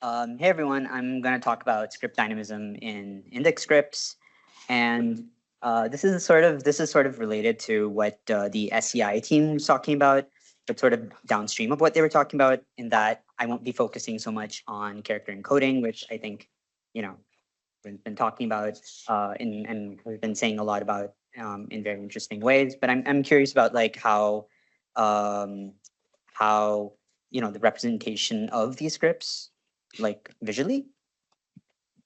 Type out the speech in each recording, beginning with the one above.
Hey everyone, I'm going to talk about script dynamism in Indic scripts, and this is sort of related to what the SCI team was talking about, but sort of downstream of what they were talking about. In that, I won't be focusing so much on character encoding, which I think, you know, we've been talking about and we've been saying a lot about in very interesting ways. But I'm curious about like um, how the representation of these scripts like visually.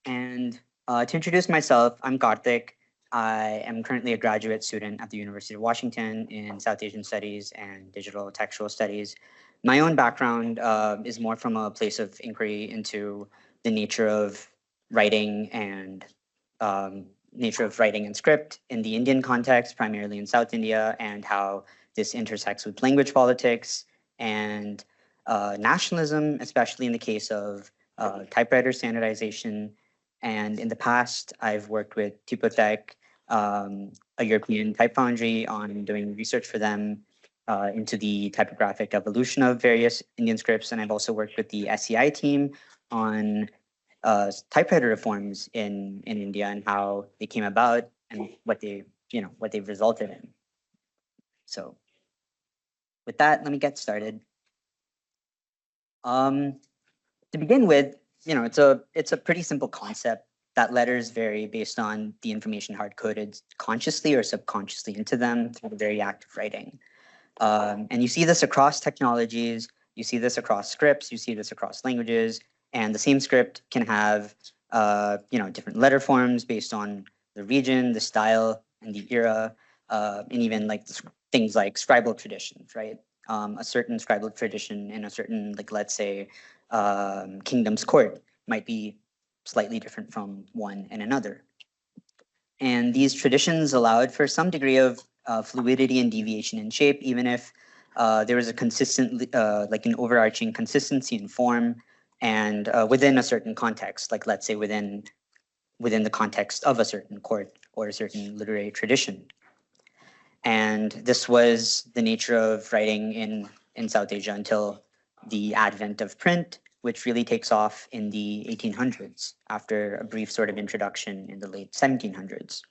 And to introduce myself, I'm Karthik. I am currently a graduate student at the University of Washington in South Asian Studies and Digital Textual Studies. My own background is more from a place of inquiry into the um, nature of writing and script in the Indian context, primarily in South India, and how this intersects with language politics and nationalism, especially in the case of typewriter standardization. And in the past, I've worked with Tipotech, a European type foundry, on doing research for them into the typographic evolution of various Indian scripts. And I've also worked with the SCI team on typewriter reforms in India and how they came about and what they've resulted in. So with that, let me get started. To begin with, it's a pretty simple concept that letters vary based on the information hard coded consciously or subconsciously into them through the very act of writing. And you see this across technologies, you see this across scripts, you see this across languages, and the same script can have different letter forms based on the region, the style, and the era, and even like things like scribal traditions, right? A certain scribal tradition in a certain, like let's say, kingdom's court might be slightly different from one in another. And these traditions allowed for some degree of fluidity and deviation in shape, even if there was a consistent, like an overarching consistency in form and within a certain context, like let's say within the context of a certain court or a certain literary tradition. And this was the nature of writing in South Asia until the advent of print, which really takes off in the 1800s after a brief sort of introduction in the late 1700s,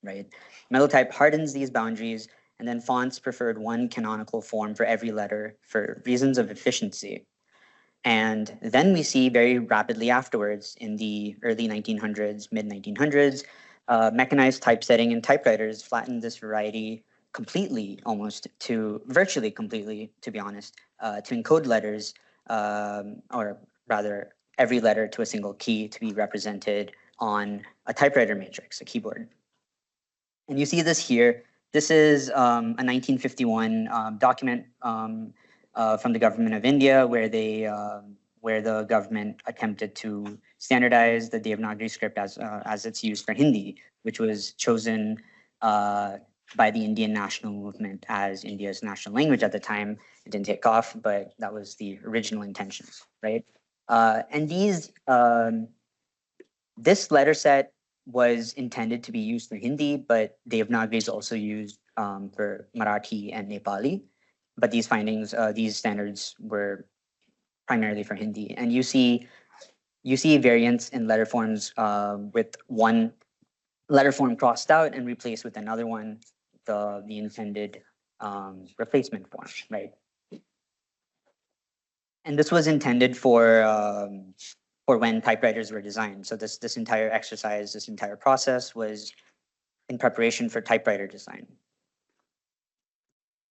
right? Metal-type hardens these boundaries, and then fonts preferred one canonical form for every letter for reasons of efficiency. And then we see very rapidly afterwards in the early 1900s, mid 1900s, mechanized typesetting in typewriters flattened this variety completely, almost to virtually completely, to be honest, to encode letters, or rather, every letter to a single key to be represented on a typewriter matrix, a keyboard. And you see this here. This is a 1951 document from the government of India, where the government attempted to standardize the Devanagari script as it's used for Hindi, which was chosen by the Indian national movement as India's national language at the time. It didn't take off, but that was the original intentions, right? And this letter set was intended to be used for Hindi, but Devanagari is also used for Marathi and Nepali. But these standards were primarily for Hindi, and you see variants in letter forms with one letter form crossed out and replaced with another one, the intended replacement form, right? And this was intended for when typewriters were designed. So this entire exercise, this entire process was in preparation for typewriter design.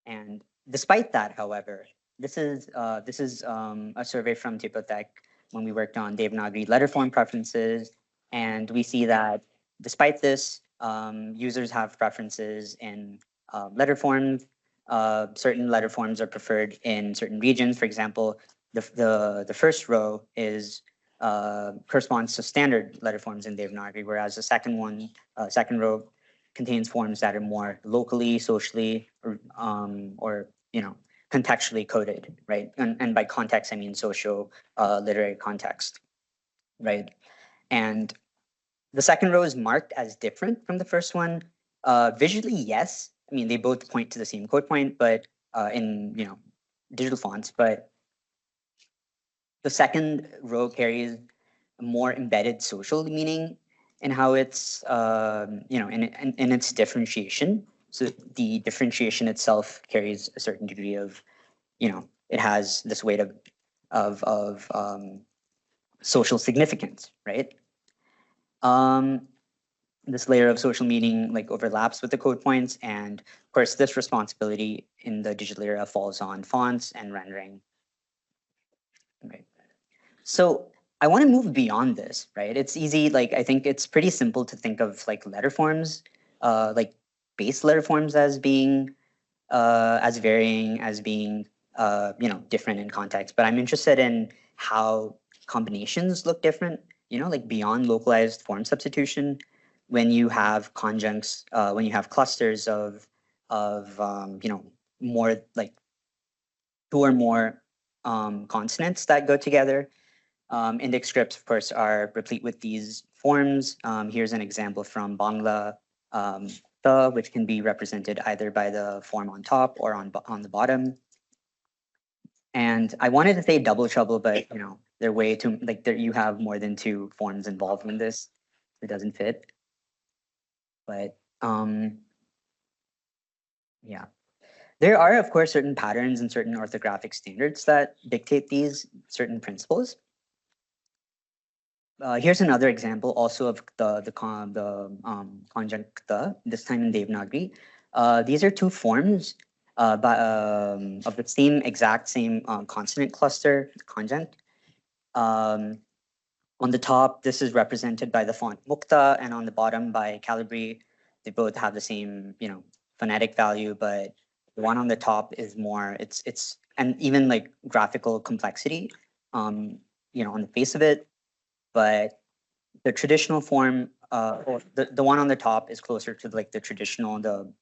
And despite that, however, this is a survey from Tipotech when we worked on Devanagari letter form preferences, and we see that despite this, users have preferences in letter forms. Certain letter forms are preferred in certain regions. For example, the first row is corresponds to standard letter forms in Devanagari, whereas the second row contains forms that are more locally, socially, or contextually coded, right? And by context, I mean socio literary context, right? And the second row is marked as different from the first one. Visually, yes. I mean, they both point to the same code point, but in digital fonts, but The second row carries a more embedded social meaning in how it's, in its differentiation. So the differentiation itself carries a certain degree of, it has this weight of social significance, right? Um, this layer of social meaning like overlaps with the code points, and of course, this responsibility in the digital era falls on fonts and rendering. Right. So I want to move beyond this, right? It's easy, like I think it's pretty simple to think of like letter forms, like base letter forms as varying, as being different in context. But I'm interested in how combinations look different, like beyond localized form substitution, when you have conjuncts, when you have clusters of more like two or more consonants that go together. Indic scripts, of course, are replete with these forms. Here's an example from Bangla, the, which can be represented either by the form on top or on the bottom. And I wanted to say double trouble, but they're way too like there you have more than two forms involved in this. It doesn't fit. But yeah, there are of course certain patterns and certain orthographic standards that dictate these certain principles. Here's another example also of the conjunct the, this time in Devanagari. These are two forms of the same consonant cluster, conjunct. Um, on the top, this is represented by the font Mukta, and on the bottom by Calibri. They both have the same, phonetic value, but the one on the top is more, it's and even like graphical complexity, on the face of it. But the traditional form, or the one on the top is closer to like the traditional, the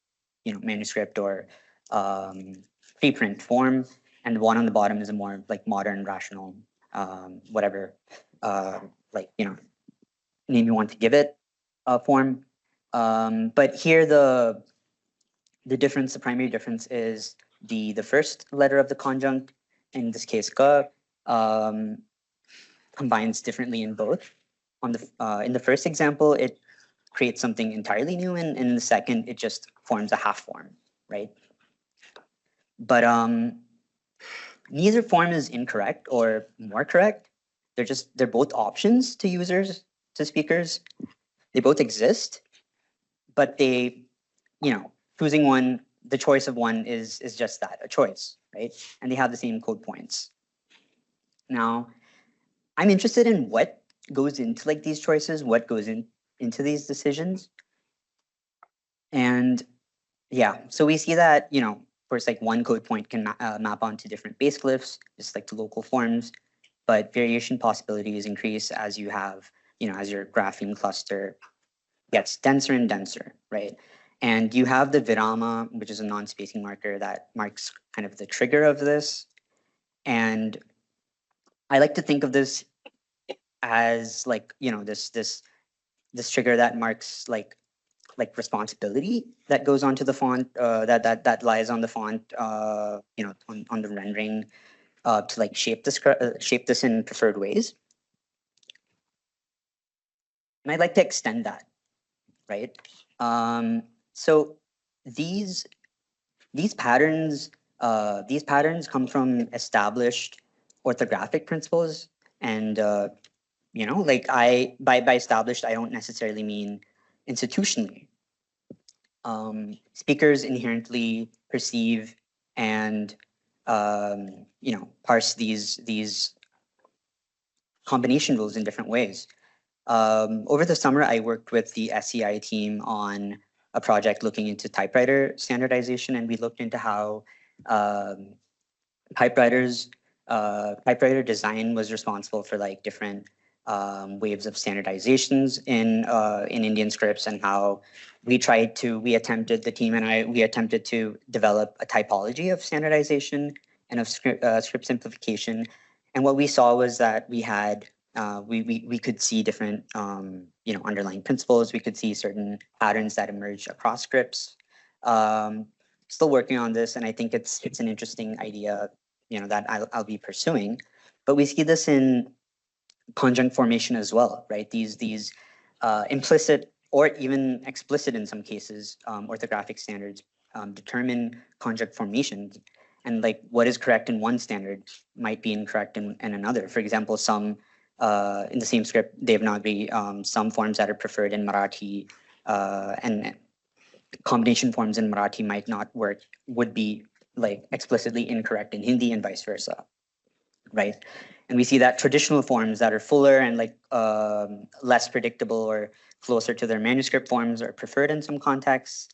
manuscript or preprint form, and the one on the bottom is a more like modern, rational, whatever, uh, like name you want to give it, form. But here the difference, the primary difference is the first letter of the conjunct, in this case ka, um, combines differently in both. In the first example, it creates something entirely new, and in the second, it just forms a half form, right? But neither form is incorrect or more correct. They're both options to users, to speakers. They both exist, but they, choosing one, the choice of one is just that, a choice, right? And they have the same code points. Now, I'm interested in what goes into like these choices, what goes into these decisions. And yeah, so we see that, of course, like one code point can map onto different base glyphs, just like the local forms, but variation possibilities increase as you have, as your grapheme cluster gets denser and denser, right? And you have the virama, which is a non-spacing marker that marks kind of the trigger of this. And I like to think of this as like, this trigger that marks like responsibility that goes onto the font, that lies on the font, on the rendering, to like shape this in preferred ways. And I'd like to extend that, right? So these these patterns come from established orthographic principles, and like by established, I don't necessarily mean institutionally. Speakers inherently perceive and parse these combination rules in different ways. Over the summer, I worked with the SEI team on a project looking into typewriter standardization, and we looked into how um, typewriter design was responsible for like different waves of standardizations in Indian scripts, and how we attempted, the team and I, we attempted to develop a typology of standardization and of script simplification. And what we saw was that we could see different underlying principles. We could see certain patterns that emerge across scripts. Um, Still working on this, and I think it's an interesting idea, that I'll be pursuing. But we see this in conjunct formation as well, right? These implicit or even explicit in some cases orthographic standards determine conjunct formation, and like what is correct in one standard might be incorrect in another. For example, some in the same script Devanagari, some forms that are preferred in Marathi and combination forms in Marathi might not work, would be like explicitly incorrect in Hindi and vice versa, right? And we see that traditional forms that are fuller and like less predictable or closer to their manuscript forms are preferred in some contexts.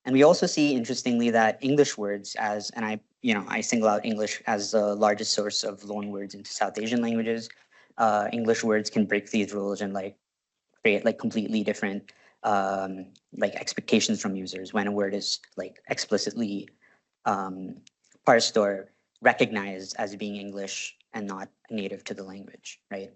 And we also see, interestingly, that English words and I single out English as the largest source of loan words into South Asian languages. English words can break these rules and like create like completely different like expectations from users when a word is like explicitly parsed or recognized as being English and not native to the language, right?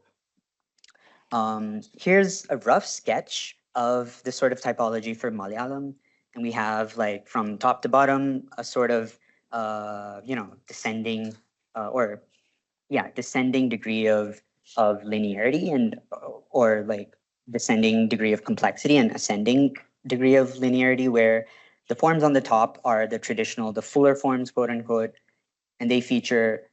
Here's a rough sketch of this sort of typology for Malayalam. And we have like from top to bottom, a sort of, descending or yeah, descending degree of linearity and or like descending degree of complexity and ascending degree of linearity where the forms on the top are the traditional, the fuller forms, quote unquote, and they feature,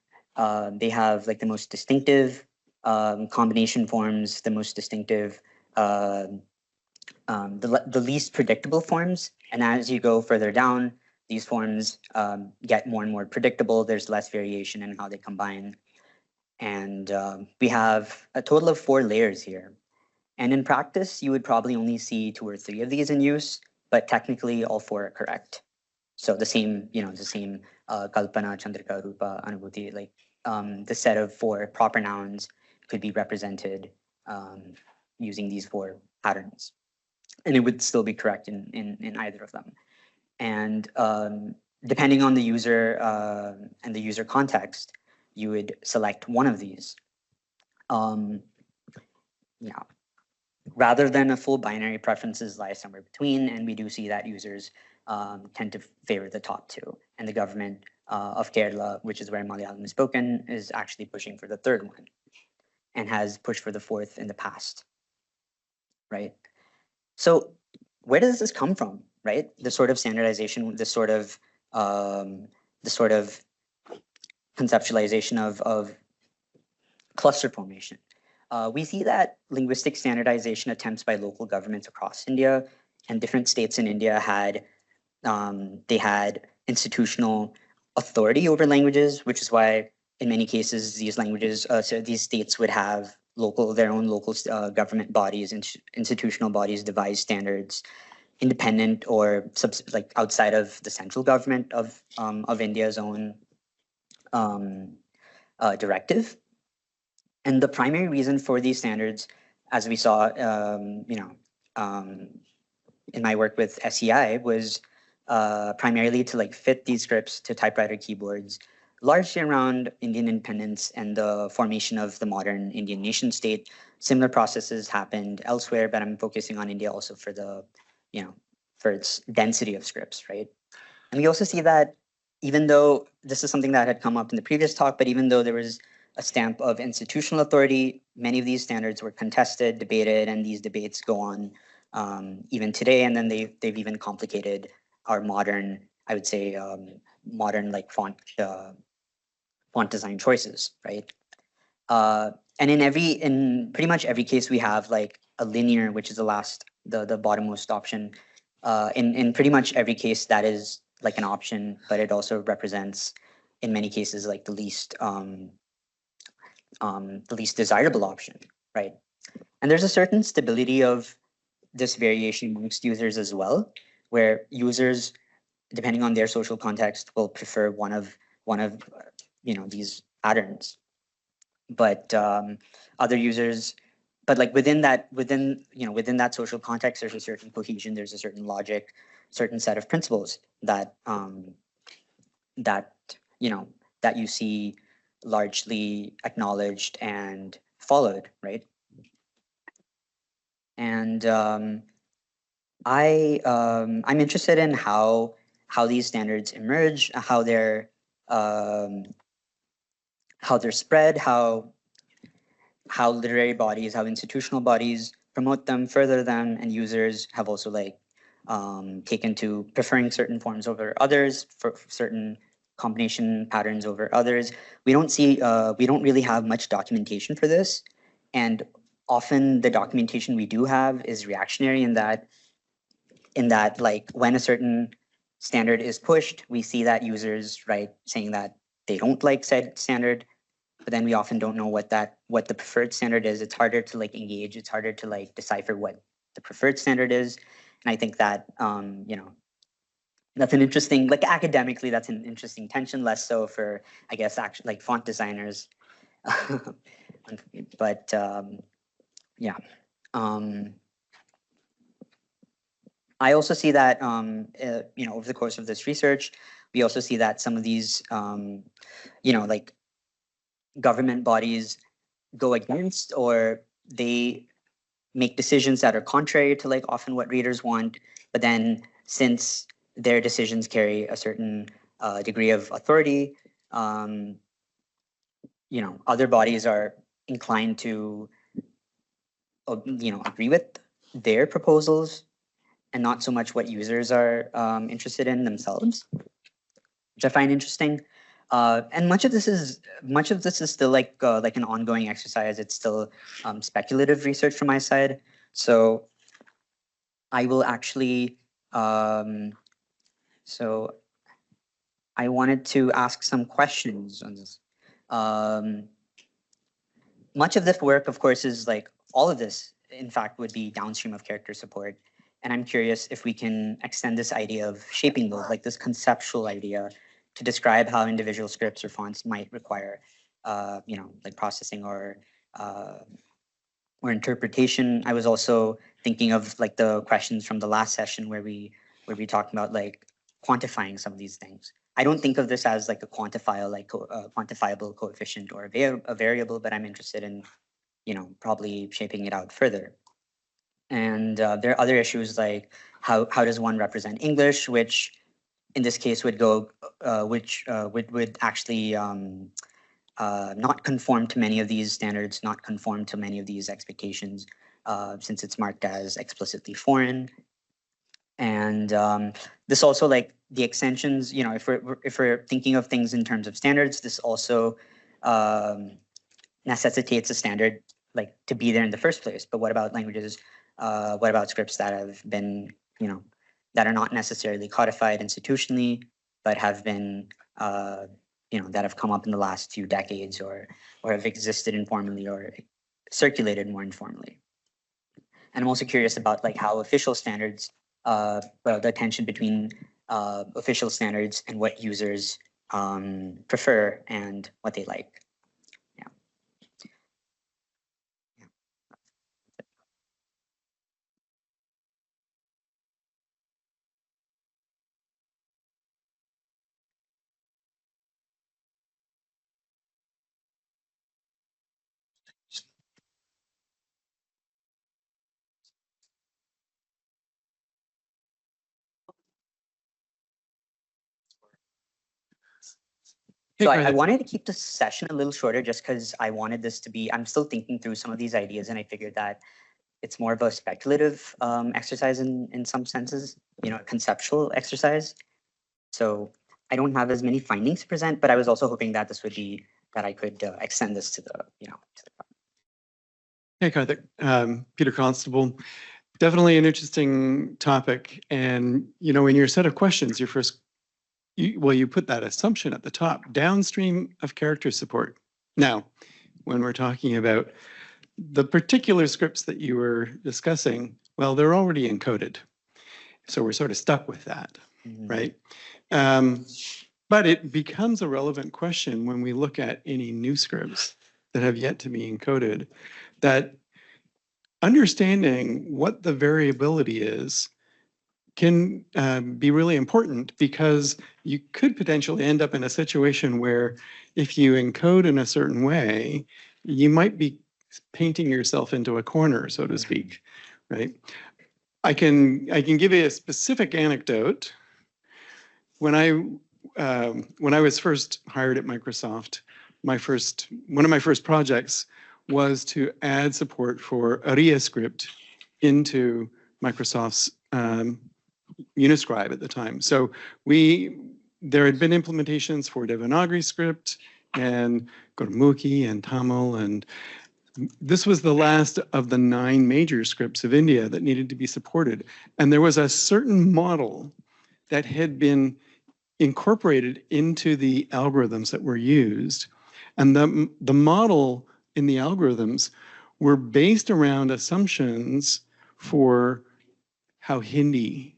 they have like the most distinctive combination forms, the most distinctive, uh, the least predictable forms. And as you go further down, these forms get more and more predictable. There's less variation in how they combine. And we have a total of 4 layers here. And in practice, you would probably only see 2 or 3 of these in use, but technically all 4 are correct. So the same, the same Kalpana, Chandrika, Rupa, Anubhuti, like the set of 4 proper nouns could be represented using these 4 patterns. And it would still be correct in either of them. And depending on the user and the user context, you would select one of these. Yeah. Rather than a full binary, preferences lie somewhere between, and we do see that users tend to favor the top 2. And the government of Kerala, which is where Malayalam is spoken, is actually pushing for the 3rd one and has pushed for the 4th in the past, right? So where does this come from, right? The sort of standardization, the sort of conceptualization of cluster formation. We see that linguistic standardization attempts by local governments across India and different states in India had institutional authority over languages, which is why in many cases these languages, so these states would have their own local government bodies, institutional bodies devise standards, independent or like outside of the central government of India's own directive. And the primary reason for these standards, as we saw, in my work with SEI, was primarily to like fit these scripts to typewriter keyboards, largely around Indian independence and the formation of the modern Indian nation state. Similar processes happened elsewhere, but I'm focusing on India also for for its density of scripts, right? And we also see that even though this is something that had come up in the previous talk, but even though there was a stamp of institutional authority, many of these standards were contested, debated, and these debates go on even today. And then they've even complicated our modern, I would say, modern like font design choices, right? And in pretty much every case, we have like a linear, which is the bottommost option. In pretty much every case, that is like an option, but it also represents, in many cases, like the least desirable option, right? And there's a certain stability of this variation amongst users as well, where users, depending on their social context, will prefer one of these patterns. But other users, but like within that social context, there's a certain cohesion, there's a certain logic, certain set of principles that that that you see largely acknowledged and followed, right? And I'm interested in how these standards emerge, how they're how they're spread, how literary bodies, how institutional bodies promote them, further them, and users have also like taken to preferring certain forms over others, for certain combination patterns over others. We don't really have much documentation for this, and often the documentation we do have is reactionary in that like when a certain standard is pushed, we see that users saying that they don't like said standard, but then we often don't know what the preferred standard is. It's harder to like engage. It's harder to like decipher what the preferred standard is. And I think that that's an interesting, like academically, that's an interesting tension. Less so for, I guess, actually like font designers. But yeah. I also see that over the course of this research, we also see that some of these like government bodies go against, or they make decisions that are contrary to like often what readers want. But then since their decisions carry a certain degree of authority, other bodies are inclined to agree with their proposals and not so much what users are interested in themselves, which I find interesting. And much of this is still like an ongoing exercise. It's still speculative research from my side. So I will actually. So I wanted to ask some questions on this. Much of this work, of course, is like all of this. In fact, would be downstream of character support. And I'm curious if we can extend this idea of shaping those, like this conceptual idea, to describe how individual scripts or fonts might require, like processing or interpretation. I was also thinking of like the questions from the last session where we talked about like quantifying some of these things. I don't think of this as like a quantifiable coefficient or a variable, but I'm interested in, probably shaping it out further. And there are other issues like how does one represent English, which in this case would go, would actually not conform to many of these standards, not conform to many of these expectations, since it's marked as explicitly foreign. And this also, like the extensions, if we're thinking of things in terms of standards, this also necessitates a standard like to be there in the first place. But what about languages? What about scripts that have been, that are not necessarily codified institutionally, but have been, that have come up in the last few decades, or have existed informally or circulated more informally? And I'm also curious about like how official standards, the tension between official standards and what users prefer and what they like. So I wanted to keep the session a little shorter just because I wanted this to be, I'm still thinking through some of these ideas, and I figured that it's more of a speculative exercise in some senses, a conceptual exercise. So I don't have as many findings to present, but I was also hoping that that I could extend this to the, Hey, Karthik, Peter Constable. Definitely an interesting topic. And, in your set of questions, you put that assumption at the top, downstream of character support. Now, when we're talking about the particular scripts that you were discussing, well, they're already encoded. So we're sort of stuck with that, right? But it becomes a relevant question when we look at any new scripts that have yet to be encoded, that understanding what the variability is can be really important, because you could potentially end up in a situation where if you encode in a certain way, you might be painting yourself into a corner, so to speak, right? I can give you a specific anecdote. When I was first hired at Microsoft, one of my first projects was to add support for Aria script into Microsoft's Uniscribe at the time. So there had been implementations for Devanagari script and Gurmukhi and Tamil, and this was the last of the 9 major scripts of India that needed to be supported. And there was a certain model that had been incorporated into the algorithms that were used. And the model in the algorithms were based around assumptions for how Hindi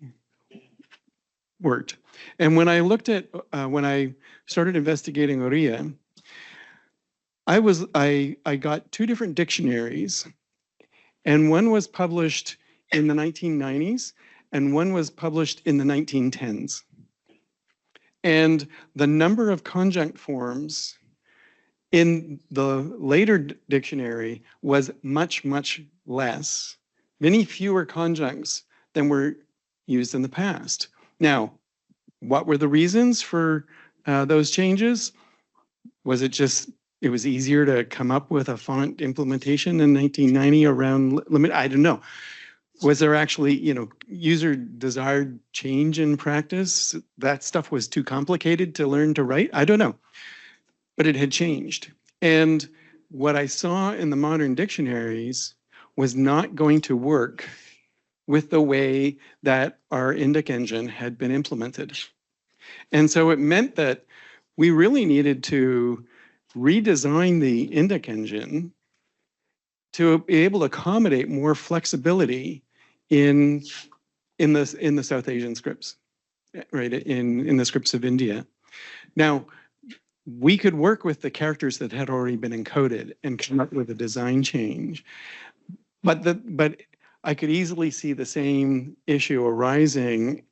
worked. And when I looked at, when I started investigating Oriya, I got 2 different dictionaries, and one was published in the 1990s and one was published in the 1910s. And the number of conjunct forms in the later dictionary was much, much less, many fewer conjuncts than were used in the past. Now, what were the reasons for those changes? Was it just, it was easier to come up with a font implementation in 1990 around limit? I don't know. Was there actually, user desired change in practice? That stuff was too complicated to learn to write? I don't know. But it had changed. And what I saw in the modern dictionaries was not going to work with the way that our Indic engine had been implemented. And so it meant that we really needed to redesign the Indic engine to be able to accommodate more flexibility in the South Asian scripts, right? In the scripts of India. Now, we could work with the characters that had already been encoded and come up with a design change, but I could easily see the same issue arising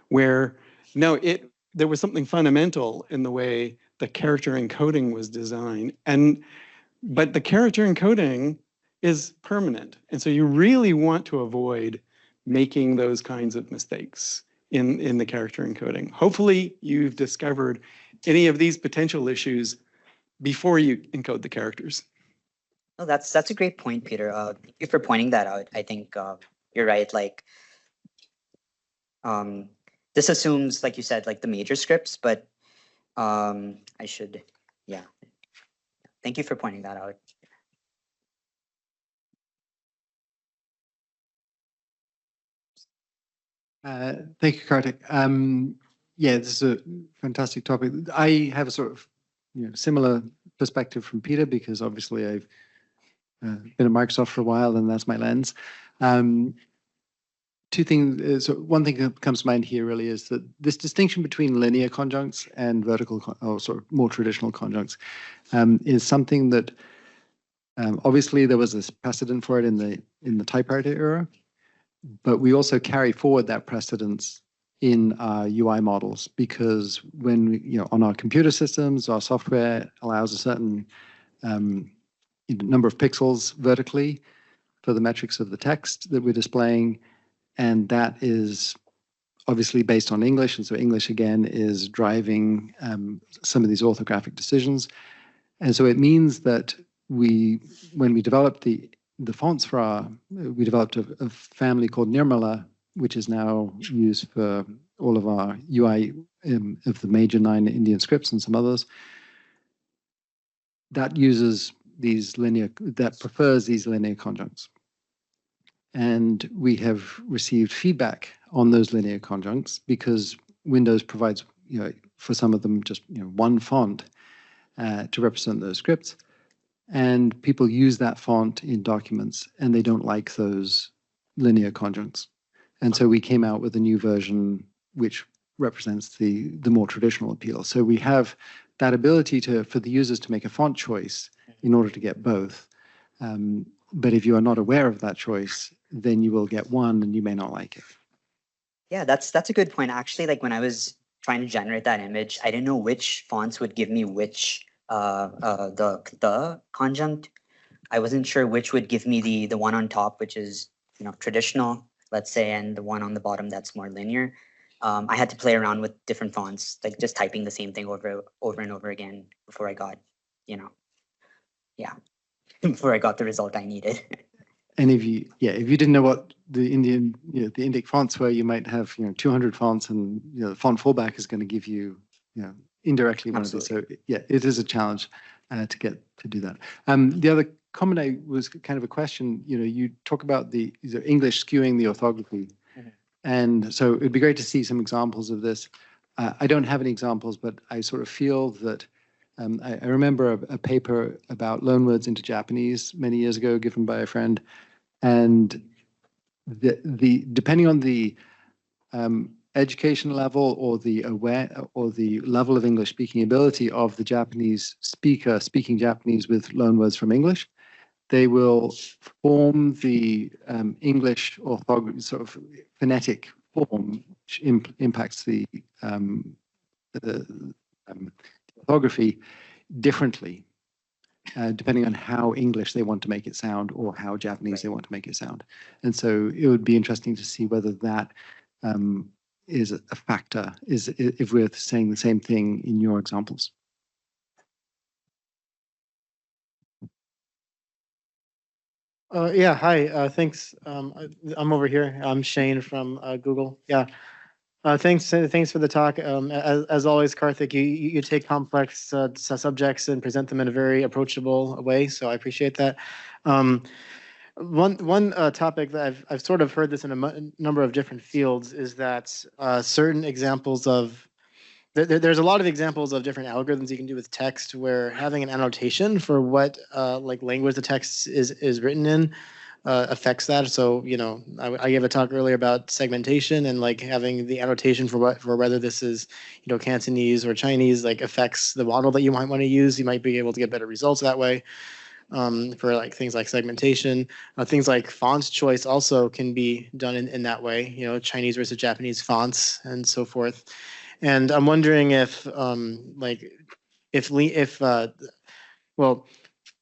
where there was something fundamental in the way the character encoding was designed, but the character encoding is permanent, and so you really want to avoid making those kinds of mistakes in the character encoding. Hopefully, you've discovered any of these potential issues before you encode the characters. No, that's a great point, Peter. Thank you for pointing that out. I think you're right. Like, this assumes, like you said, like the major scripts, but yeah. Thank you for pointing that out. Thank you, Karthik. Yeah, this is a fantastic topic. I have a sort of similar perspective from Peter because obviously I've been at Microsoft for a while and that's my lens. 2 things. So one thing that comes to mind here really is that this distinction between linear conjuncts and vertical or sort of more traditional conjuncts is something that obviously there was this precedent for it in the typewriter era. But we also carry forward that precedence in our UI models because when on our computer systems, our software allows a certain number of pixels vertically for the metrics of the text that we're displaying, and that is obviously based on English, and so English again is driving some of these orthographic decisions, and so it means that when we developed the fonts for we developed a family called Nirmala, which is now used for all of our UI of the major 9 Indian scripts and some others. That uses that prefers these linear conjuncts. And we have received feedback on those linear conjuncts because Windows provides, for some of them, just one font to represent those scripts. And people use that font in documents and they don't like those linear conjuncts. And so we came out with a new version which represents the more traditional appeal. So we have that ability for the users to make a font choice in order to get both. But if you are not aware of that choice, then you will get one and you may not like it. Yeah, that's a good point. Actually, like when I was trying to generate that image, I didn't know which fonts would give me which the conjunct. I wasn't sure which would give me the one on top, which is traditional, let's say, and the one on the bottom that's more linear. I had to play around with different fonts, like just typing the same thing over and over again before I got you know, yeah, before I got the result I needed. And if you didn't know what the the Indic fonts were, you might have 200 fonts, and the font fallback is going to give you indirectly one of these. So yeah, it is a challenge to get to do that. The other comment I was kind of a question. You talk about the English skewing the orthography, and so it'd be great to see some examples of this. I don't have any examples, but I sort of feel that. I remember a paper about loanwords into Japanese many years ago, given by a friend, and the depending on the education level or the level of English speaking ability of the Japanese speaker speaking Japanese with loanwords from English, they will form the English orthography, sort of phonetic form, which impacts the orthography differently, depending on how English they want to make it sound or how Japanese they want to make it sound. And so it would be interesting to see whether that is a factor, if we're saying the same thing in your examples. Yeah, hi, thanks. I'm over here. I'm Shane from Google. Yeah. Thanks for the talk. As always, Karthik, you take complex subjects and present them in a very approachable way, so I appreciate that. One topic that I've sort of heard this in a number of different fields is that certain examples of there's a lot of examples of different algorithms you can do with text where having an annotation for what like language the text is written in affects that. So, I gave a talk earlier about segmentation and like having the annotation for whether this is, Cantonese or Chinese, like affects the model that you might want to use. You might be able to get better results that way. For like things like segmentation, things like font choice also can be done in that way, Chinese versus Japanese fonts and so forth. And I'm wondering if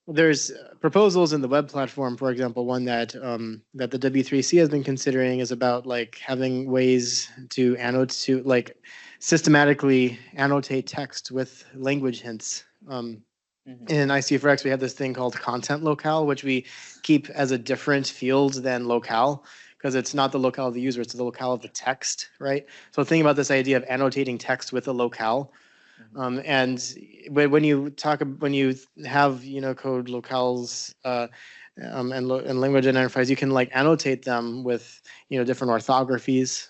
there's proposals in the web platform, for example, one that that the W3C has been considering is about like having ways to annotate, like systematically annotate text with language hints. In IC4X, we have this thing called content locale, which we keep as a different field than locale, because it's not the locale of the user, it's the locale of the text, right? So think about this idea of annotating text with a locale. And when you have Unicode locales and language identifiers, you can like annotate them with different orthographies.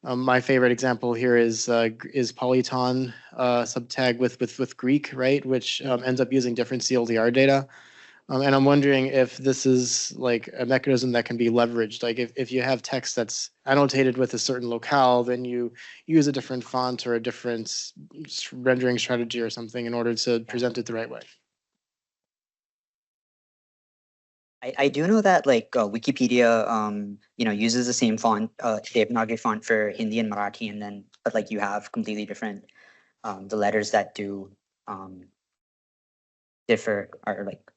My favorite example here is polyton subtag with Greek, right, which ends up using different CLDR data. And I'm wondering if this is like a mechanism that can be leveraged. Like if you have text that's annotated with a certain locale, then you use a different font or a different rendering strategy or something in order to present it the right way. I do know that like Wikipedia, uses the same font, Devanagari font for Hindi and Marathi, and then but like you have completely different, the letters that do differ are like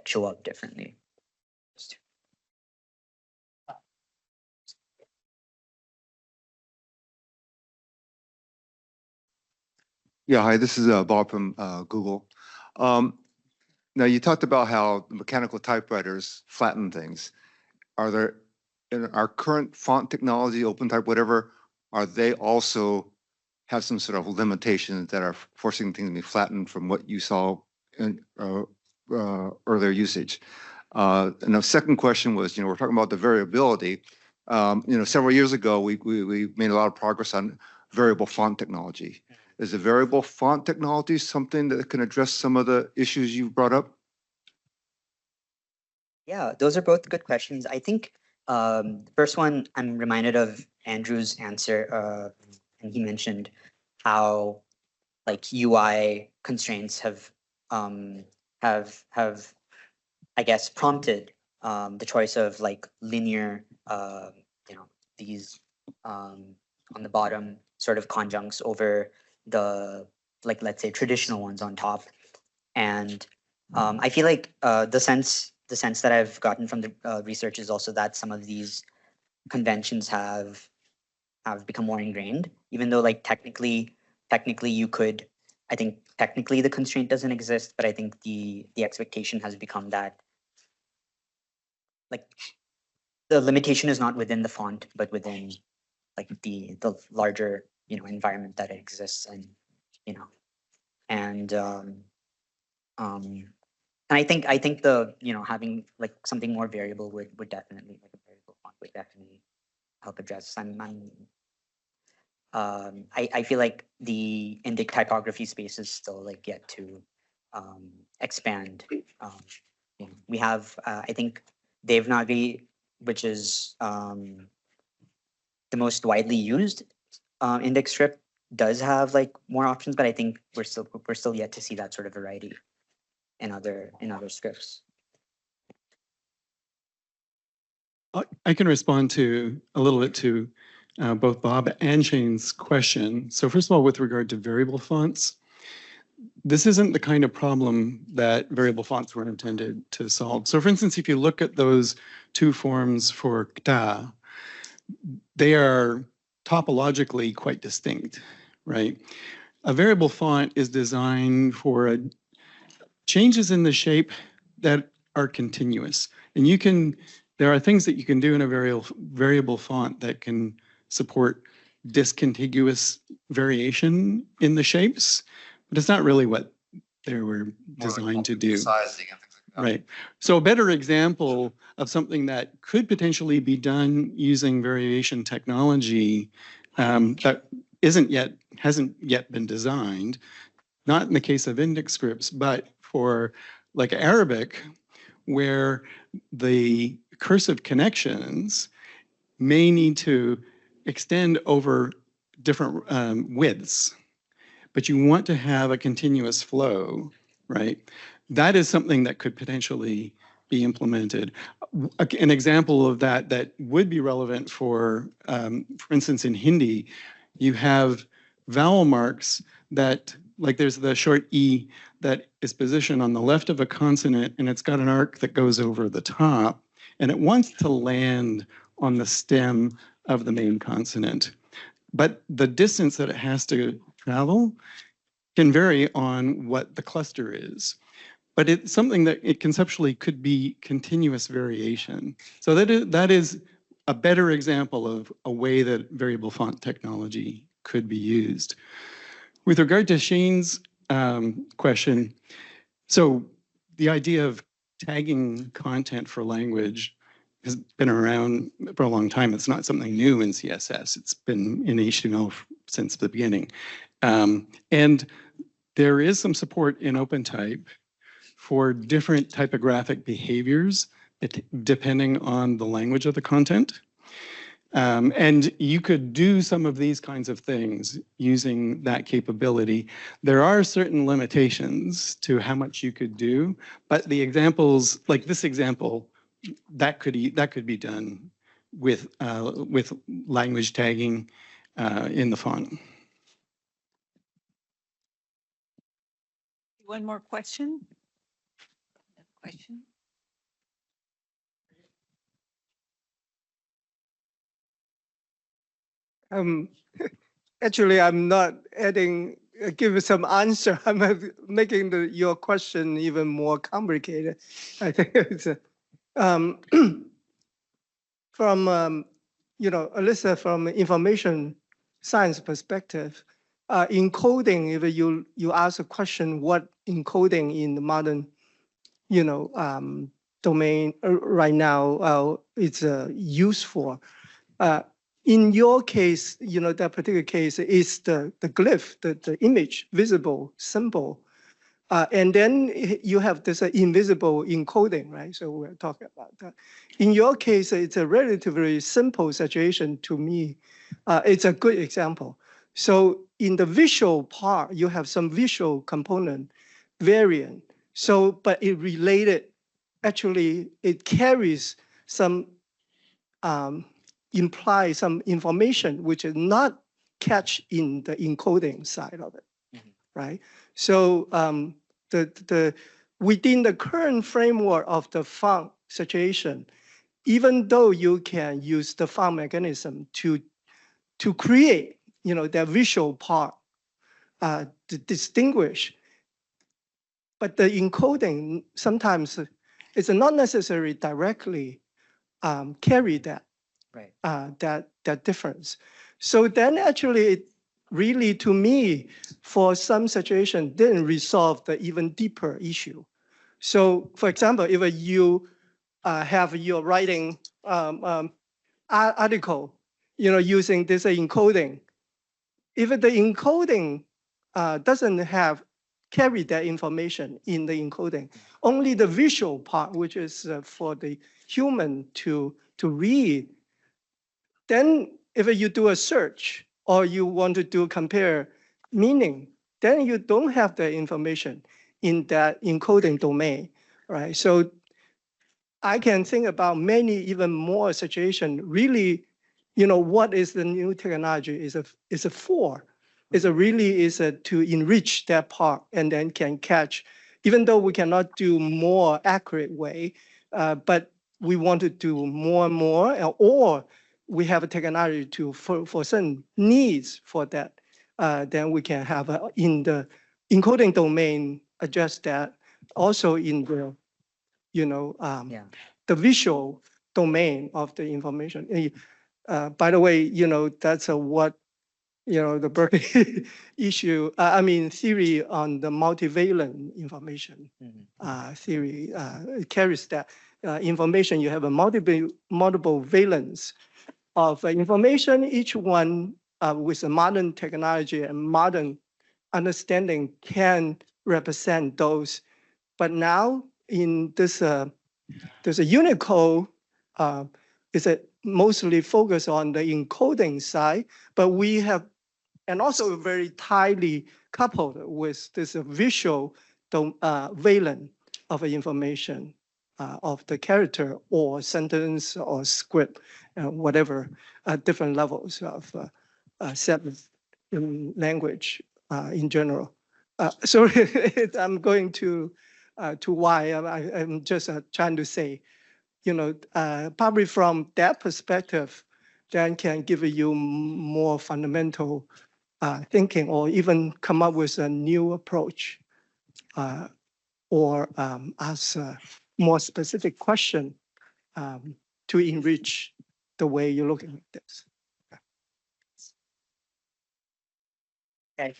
show up differently. Yeah, hi, this is Bob from Google. Now, you talked about how mechanical typewriters flatten things. Are there, in our current font technology, OpenType, whatever, are they also have some sort of limitations that are forcing things to be flattened from what you saw in earlier usage? And the second question was, we're talking about the variability. Several years ago, we made a lot of progress on variable font technology. Is the variable font technology something that can address some of the issues you brought up? Yeah, those are both good questions. I think the first one, I'm reminded of Andrew's answer, and he mentioned how like UI constraints have I guess prompted the choice of like linear, these on the bottom sort of conjuncts over the like let's say traditional ones on top. And I feel like the sense that I've gotten from the research is also that some of these conventions have become more ingrained, even though like technically you could, I think technically the constraint doesn't exist, but I think the expectation has become that like the limitation is not within the font, but within like the larger, you know, environment that it exists in, you know. And I think the, you know, having like something more variable would definitely, like a variable font would definitely help address. I feel like the Indic typography space is still like yet to expand. You know, we have I think Devanagari, which is the most widely used index script, does have like more options, but I think we're still yet to see that sort of variety in other scripts. I can respond to a little bit to both Bob and Shane's question. So first of all, with regard to variable fonts, this isn't the kind of problem that variable fonts were intended to solve. So for instance, if you look at those two forms for KTA, they are topologically quite distinct, right? A variable font is designed for changes in the shape that are continuous. And there are things that you can do in a variable font that can support discontiguous variation in the shapes, but it's not really what they were designed to do. Sizing and things like that. Right. So a better example of something that could potentially be done using variation technology that hasn't yet been designed, not in the case of Indic scripts, but for like Arabic, where the cursive connections may need to extend over different widths, but you want to have a continuous flow, right? That is something that could potentially be implemented. An example of that would be relevant for instance, in Hindi, you have vowel marks that, like there's the short E that is positioned on the left of a consonant, and it's got an arc that goes over the top, and it wants to land on the stem of the main consonant. But the distance that it has to travel can vary on what the cluster is. But it's something that it conceptually could be continuous variation. So that is a better example of a way that variable font technology could be used. With regard to Shane's question, so the idea of tagging content for language has been around for a long time. It's not something new in CSS. It's been in HTML since the beginning. And there is some support in OpenType for different typographic behaviors depending on the language of the content. And you could do some of these kinds of things using that capability. There are certain limitations to how much you could do, but the examples, like this example, that could be done with language tagging in the font. One more question? Question? Actually, I'm not give some answer. I'm making your question even more complicated. I think it's from Alyssa, from information science perspective, encoding. If you ask a question, what encoding in the modern, domain right now it's used for. In your case, that particular case is the glyph, the image, visible symbol. And then you have this invisible encoding, right? So we're talking about that. In your case, it's a relatively simple situation to me. It's a good example. So in the visual part, you have some visual component variant. So, but it related, actually, it carries some imply some information which is not catch in the encoding side of it, right? So within the current framework of the font situation, even though you can use the font mechanism to create, the visual part to distinguish, but the encoding sometimes is not necessarily directly carry that Right. that difference. So then actually it really, to me, for some situation, didn't resolve the even deeper issue. So for example, if you have your writing article, using this encoding, if the encoding doesn't have carry that information in the encoding, only the visual part, which is for the human to read, then if you do a search or you want to do compare meaning, then you don't have the information in that encoding domain, right? So I can think about many even more situation. Really, what is the new technology is a for. Is a really is a to enrich that part and then can catch, even though we cannot do more accurate way, but we want to do more and more, or we have a technology to for certain needs for that, then we can have in the encoding domain adjust that. Also in the Yeah. the visual domain of the information. By the way, that's what the Berkeley issue. I mean theory on the multivalent information theory carries that information. You have a multiple valence of information. Each one with a modern technology and modern understanding can represent those. But now in this there's a Unicode is mostly focused on the encoding side, but we have, and also very tightly coupled with this visual valent of information of the character or sentence or script, whatever different levels of set in language in general. So I'm going to why I'm just trying to say, probably from that perspective, then can give you more fundamental thinking, or even come up with a new approach, or ask a more specific question to enrich the way you're looking at this. Okay.